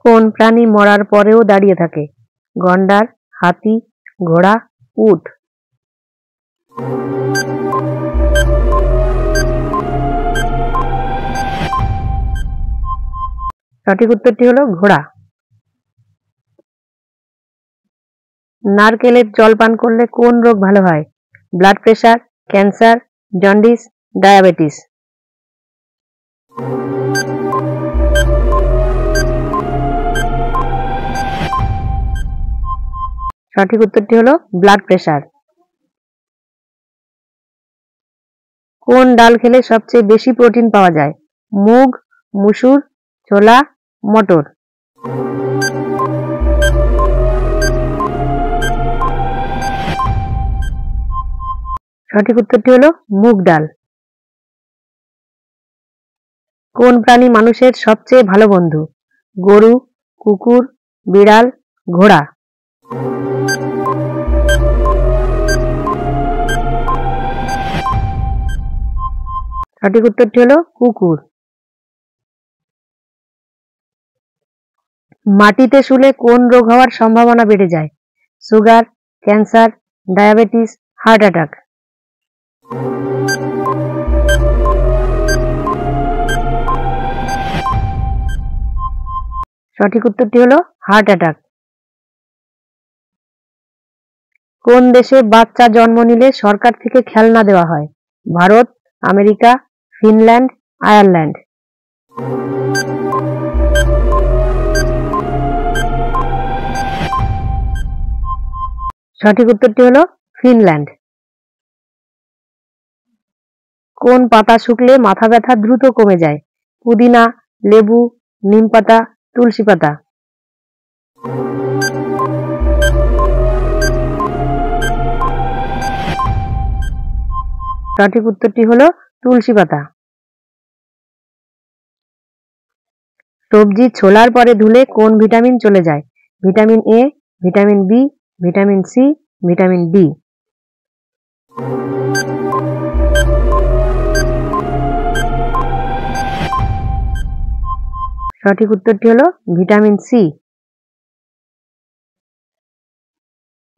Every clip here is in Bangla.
কোন প্রাণী মরার পরেও দাঁড়িয়ে থাকে? গন্ডার, হাতি, ঘোড়া, উট। সঠিক উত্তরটি হলো ঘোড়া। নারকেলের জল পান করলে কোন রোগ ভালো হয়? Blood pressure, cancer, jaundice, diabetes. সঠিক উত্তরটি হলো ব্লাড প্রেশার। কোন ডাল খেলে সবচেয়ে বেশি প্রোটিন পাওয়া যায়? মুগ, মসুর, ছোলা, মটর। সঠিক উত্তরটি হলো মুগ ডাল। কোন প্রাণী মানুষের সবচেয়ে ভালো বন্ধু? গরু, কুকুর, বিড়াল, ঘোড়া। সঠিক উত্তরটি হলো কুকুর। মাটিতে শুলে কোন রোগ হওয়ার সম্ভাবনা বেড়ে যায়? Sugar, cancer, diabetes, heart attack. সঠিক উত্তরটি হলো হার্ট অ্যাটাক। কোন দেশে বাচ্চা জন্ম নিলে সরকার থেকে খেলনা দেওয়া হয়? Bharat, America, Finland, Ireland. সঠিক উত্তরটি হলো ফিনল্যান্ড। কোন পাতা শুকলে মাথা ব্যথা দ্রুত কমে যায়? পুদিনা, লেবু, নিম পাতা, তুলসী পাতা। সঠিক উত্তরটি হলো তুলসী পাতা। সবজি ছোলার পরে ধুলে কোন ভিটামিন চলে যায়? Vitamin A, vitamin B, vitamin C, vitamin D. সঠিক উত্তরটি হলো ভিটামিন সি।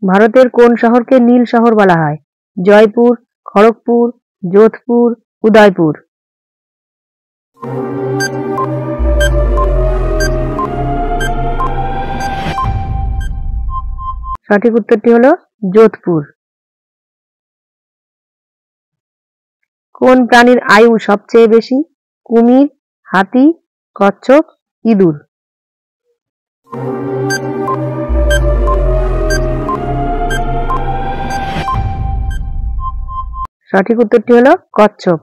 ভারতের কোন শহরকে নীল শহর বলা হয়? জয়পুর, খড়গপুর, যোধপুর, উদয়পুর। সঠিক উত্তরটি হলো যোধপুর। কোন প্রাণীর আয়ু সবচেয়ে বেশি? কুমির, হাতি, কচ্ছপ, ইঁদুর। সঠিক উত্তরটি হলো কচ্ছপ।